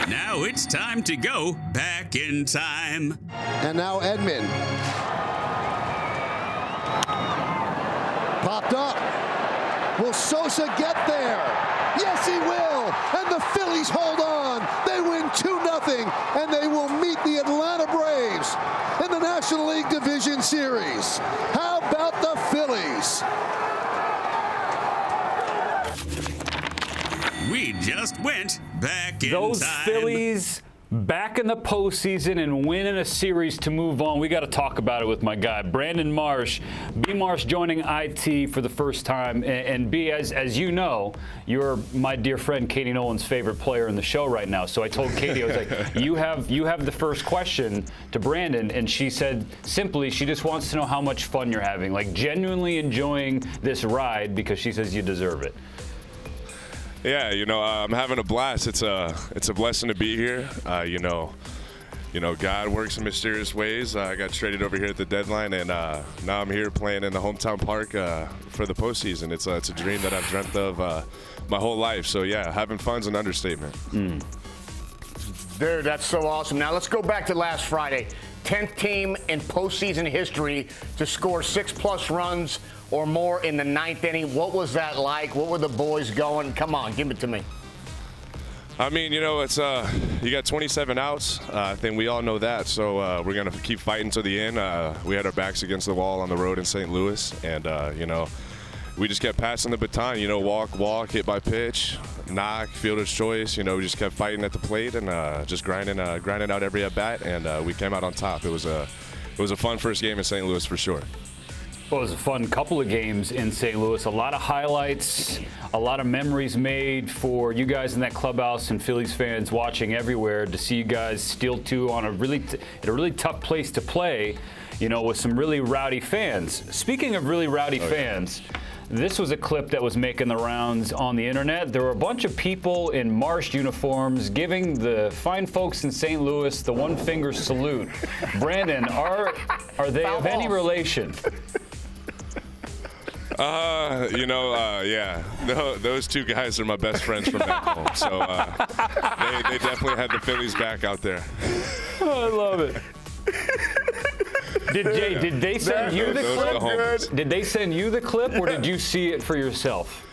Now it's time to go back in time. And now Edman. Popped up. Will Sosa get there? Yes, he will. And the Phillies hold on. They win 2-0, and they will meet the Atlanta Braves in the National League Division Series. How about the Phillies? We just went back in Those time. Phillies back in the postseason and winning a series to move on. We got to talk about it with my guy, Brandon Marsh. B. Marsh joining IT for the first time. And B, as you know, you're my dear friend Katie Nolan's favorite player in the show right now. So I told Katie, I was like, you have the first question to Brandon. And she said simply, she just wants to know how much fun you're having, like genuinely enjoying this ride, because she says you deserve it. Yeah, I'm having a blast. It's a blessing to be here. God works in mysterious ways. I got traded over here at the deadline, and now I'm here playing in the hometown park for the postseason. It's a dream that I've dreamt of my whole life. So yeah, having fun's an understatement. Dude, that's so awesome. Now let's go back to last Friday. 10th team in postseason history to score 6+ runs or more in the ninth inning. What was that like? What were the boys going? Come on, give it to me. I mean, it's you got 27 outs. I think we all know that. So we're gonna keep fighting to the end. We had our backs against the wall on the road in St. Louis, and we just kept passing the baton. Walk, hit by pitch, knock, fielder's choice. We just kept fighting at the plate and just grinding out every at bat, and we came out on top. It was a fun first game in St. Louis for sure. Well, it was a fun couple of games in St. Louis. A lot of highlights, a lot of memories made for you guys in that clubhouse and Phillies fans watching everywhere to see you guys steal two on a really tough place to play, with some really rowdy fans. Speaking of really rowdy fans, this was a clip that was making the rounds on the internet. There were a bunch of people in Marsh uniforms giving the fine folks in St. Louis the one-finger salute. Brandon, are they of any relation? Yeah. Those two guys are my best friends from back home. So they definitely had the Phillies back out there. Oh, I love it. Did they send you the clip? Did they send you the clip, or did you see it for yourself?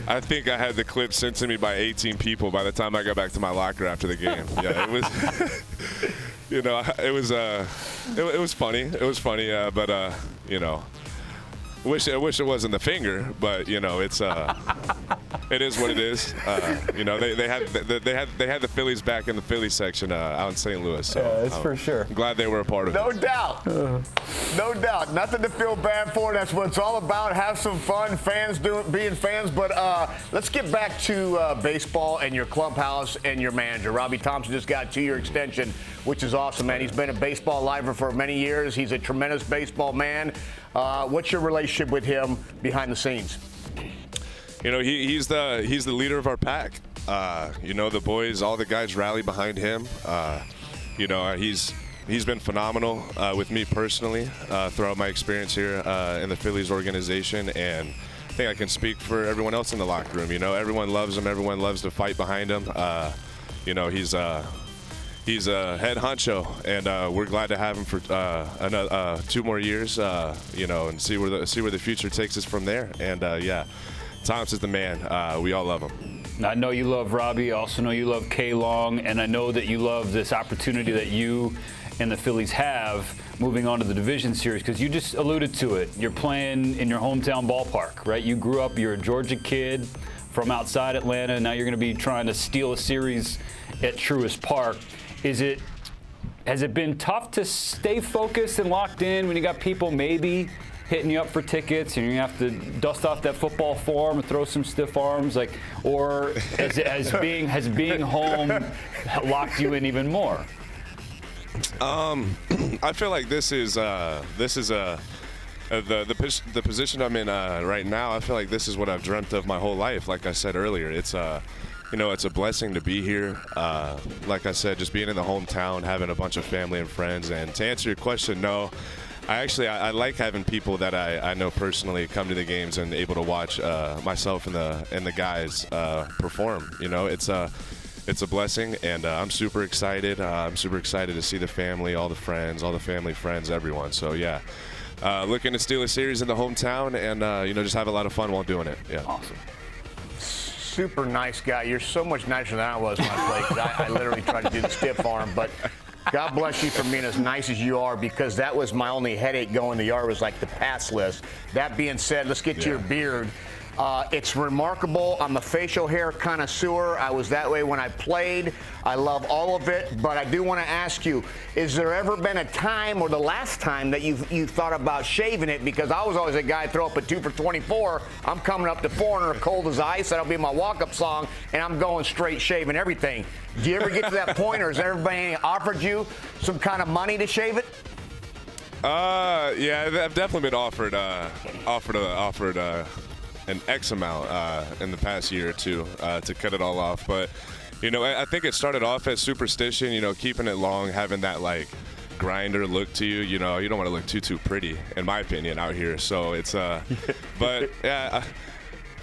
I think I had the clip sent to me by 18 people by the time I got back to my locker after the game. Yeah, it was. It was funny. It was funny, but I wish it wasn't the finger, but it's it is what it is. They had the Phillies back in the Philly section out in St. Louis. So yeah, that's for sure. I'm glad they were a part of it. No doubt. No doubt. Nothing to feel bad for. That's what it's all about. Have some fun. Fans being fans. But let's get back to baseball and your clubhouse and your manager. Robbie Thompson just got a 2-year extension, which is awesome, man. He's been a baseball lifer for many years. He's a tremendous baseball man. What's your relationship with him behind the scenes? He's the leader of our pack. The boys, all the guys rally behind him. He's been phenomenal with me personally throughout my experience here in the Phillies organization, and I think I can speak for everyone else in the locker room. Everyone loves him. Everyone loves to fight behind him. He's a head honcho, and we're glad to have him for another 2 more years. And see where the future takes us from there. And Thompson's the man. We all love him. I know you love Robbie. I also know you love K. Long, and I know that you love this opportunity that you and the Phillies have moving on to the division series, because you just alluded to it. You're playing in your hometown ballpark, right? You grew up, you're a Georgia kid from outside Atlanta, and now you're going to be trying to steal a series at Truist Park. Has it been tough to stay focused and locked in when you got people maybe hitting you up for tickets and you have to dust off that football form and throw some stiff arms, or has being home locked you in even more? I feel like this is the position I'm in right now. I feel like this is what I've dreamt of my whole life. Like I said earlier, it's it's a blessing to be here. Like I said, just being in the hometown, having a bunch of family and friends. And to answer your question, no. I like having people that I know personally come to the games and able to watch myself and the guys perform. it's a blessing, and I'm super excited. I'm super excited to see the family, all the friends, all the family, friends, everyone. So, yeah, looking to steal a series in the hometown and, just have a lot of fun while doing it. Yeah. Awesome. Super nice guy. You're so much nicer than I was when I played, 'cause I literally tried to do the stiff arm, but God bless you for being as nice as you are, because that was my only headache going to the yard, was like the pass list. That being said, let's get to your beard. It's remarkable. I'm a facial hair connoisseur. I was that way when I played. I love all of it, but I do want to ask you, is there ever been a time, or the last time, that you thought about shaving it? Because I was always a guy, throw up a 2 for 24. I'm coming up to 400 cold as ice. That'll be my walk-up song, and I'm going straight shaving everything. Do you ever get to that point, or has everybody offered you some kind of money to shave it? Yeah, I've definitely been offered an X amount in the past year or two to cut it all off. But, I think it started off as superstition, keeping it long, having that, like, grinder look to you. You don't want to look too pretty, in my opinion, out here. So it's, but, yeah,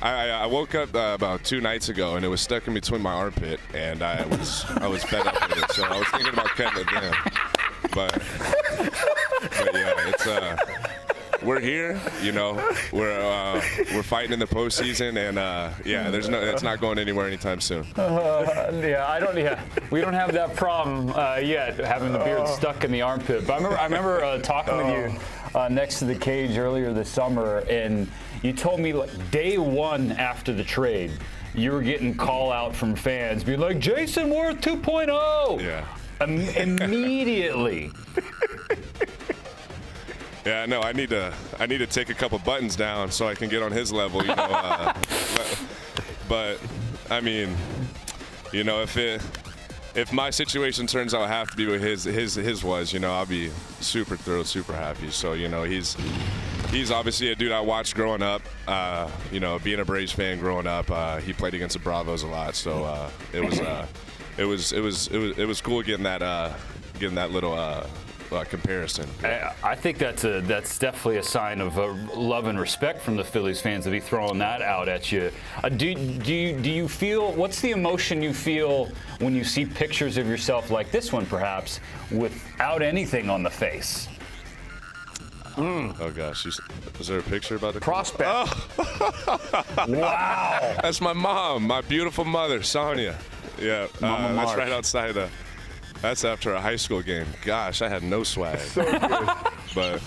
I woke up about 2 nights ago, and it was stuck in between my armpit, and I was fed up with it. So I was thinking about cutting it down. But yeah, it's we're here, we're fighting in the postseason, and it's not going anywhere anytime soon. We don't have that problem yet, having the beard stuck in the armpit. But I remember talking with you next to the cage earlier this summer, and you told me, like, day one after the trade, you were getting call out from fans being like, Jason Worth 2.0. Yeah. Immediately. Yeah, no, I need to take a couple buttons down so I can get on his level, but I mean, if my situation turns out I have to be what his was, I'll be super thrilled, super happy. So, he's obviously a dude I watched growing up. Being a Braves fan growing up, he played against the Bravos a lot, so it was cool getting that little comparison. I think that's definitely a sign of love and respect from the Phillies fans to be throwing that out at you. Do you feel, what's the emotion you feel when you see pictures of yourself like this one, perhaps, without anything on the face? Oh gosh, was there a picture about the prospect? Oh. Wow, that's my mom, my beautiful mother, Sonia. Yeah, that's right outside that's after a high school game. Gosh, I had no swag. So good.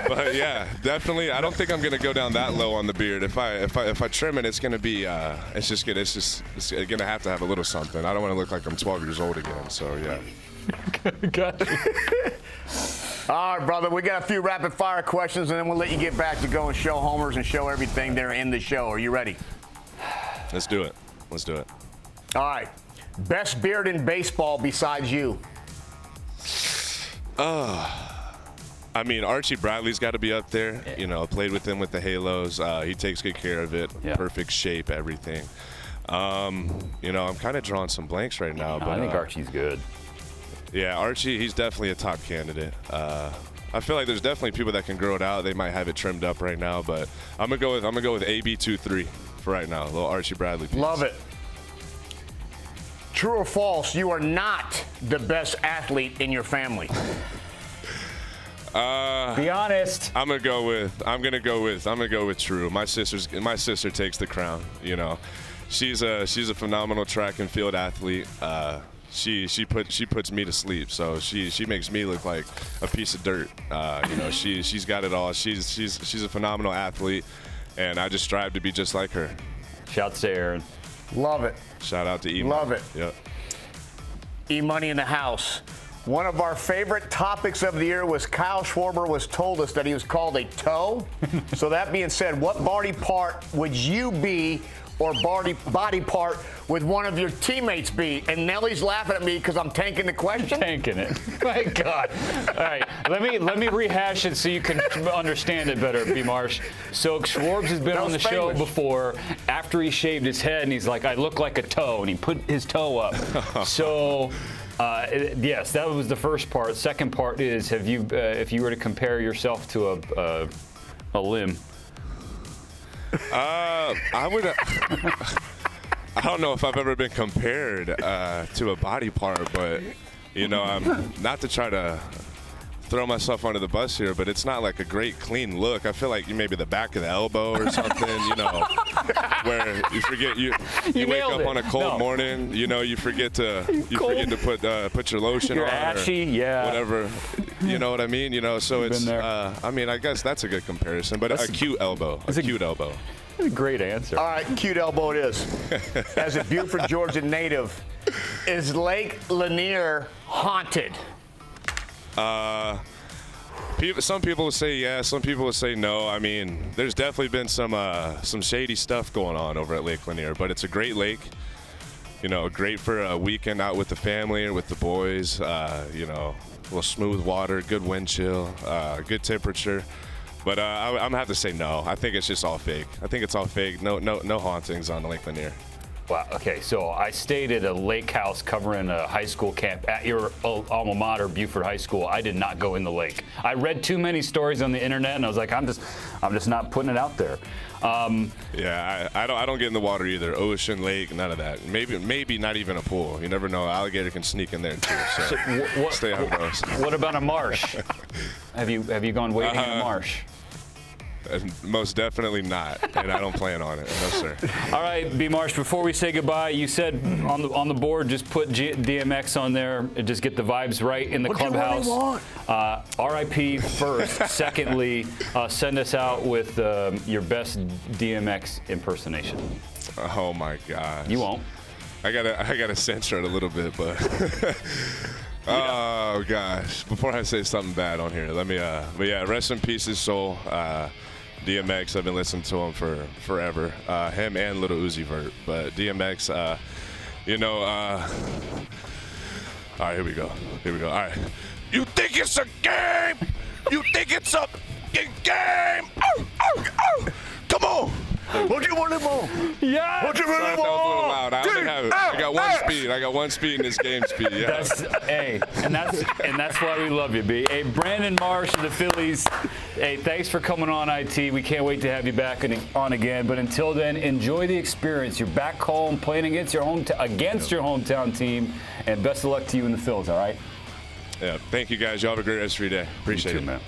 But yeah, definitely. I don't think I'm gonna go down that low on the beard. If I trim it, it's gonna be it's gonna have to have a little something. I don't want to look like I'm 12 years old again. So yeah. Gotcha. All right, brother, we got a few rapid fire questions, and then we'll let you get back to going show homers and show everything there in the show. Are you ready? Let's do it. All right. Best beard in baseball besides you? I mean, Archie Bradley's got to be up there. Played with him with the Halos. He takes good care of it. Yeah. Perfect shape, everything. I'm kind of drawing some blanks right now. But I think Archie's good. Yeah, Archie, he's definitely a top candidate. I feel like there's definitely people that can grow it out. They might have it trimmed up right now, but I'm gonna go with AB23 for right now. A little Archie Bradley piece. Love it. True or false? You are not the best athlete in your family. Be honest. I'm gonna go with true. My sister takes the crown. She's a phenomenal track and field athlete. She puts me to sleep. So she makes me look like a piece of dirt. She's got it all. She's a phenomenal athlete, and I just strive to be just like her. Shouts to Aaron. Love it. Shout out to E. Love it. Yep. E-Money in the house. One of our favorite topics of the year was Kyle Schwarber told us that he was called a toe. So that being said, what body part would you be, or body part would one of your teammates be? And Nellie's laughing at me because I'm tanking the question. Tanking it. My God. All right, let me rehash it so you can understand it better, B. Marsh. So Schwarber has been on the show before after he shaved his head, and he's like, I look like a toe, and he put his toe up. So. Yes, that was the first part. Second part is, if you were to compare yourself to a limb? I would. I don't know if I've ever been compared to a body part, but, you know, I'm not to try to throw myself under the bus here, but it's not like a great clean look. I feel like maybe the back of the elbow or something, you know, where you forget you wake up on a cold morning, you know, you forget to put your lotion You're on ashy, or whatever. You know what I mean? You know, so it's I mean, I guess that's a good comparison, but that's a cute elbow. A cute elbow. That's a great answer. All right, cute elbow it is. As a Beaufort, Georgia native, is Lake Lanier haunted? Some people would say yes, some people would say no. I mean, there's definitely been some shady stuff going on over at Lake Lanier, but it's a great lake. You know, great for a weekend out with the family or with the boys. You know, a little smooth water, good wind chill, good temperature. But I'm gonna have to say no. I think it's just all fake. I think it's all fake. No hauntings on Lake Lanier. Wow. Okay, so I stayed at a lake house covering a high school camp at your alma mater, Beaufort High School. I did not go in the lake. I read too many stories on the internet, and I was like, I'm just not putting it out there. Yeah, I don't get in the water either. Ocean, lake, none of that. Maybe not even a pool. You never know. Alligator can sneak in there too. So stay out of those. What about a marsh? Have you gone wading in a marsh? Most definitely not, and I don't plan on it. No, sir. All right, B. Marsh, before we say goodbye, you said on the board, just put DMX on there and just get the vibes right in the clubhouse. RIP first. Secondly, send us out with your best DMX impersonation. Oh, my gosh. You won't. I gotta censor it a little bit, but... Oh, gosh. Before I say something bad on here, let me, but yeah, rest in peace his soul. DMX, I've been listening to him for forever. Him and Little Uzi Vert. But DMX, you know, all right, here we go. All right. You think it's a game? You think it's a game? Oh, oh, oh. Come on. What you want more? Yeah. What you really That was a little want? loud. I only have, I got one speed. I got one speed in this game speed. Yeah. That's why we love you, B. Hey, Brandon Marsh of the Phillies. Hey, thanks for coming on, IT. We can't wait to have you back on again. But until then, enjoy the experience. You're back home playing against your hometown team, and best of luck to you in the Phils. All right. Yeah. Thank you guys. Y'all have a great rest of your day. Appreciate it, man.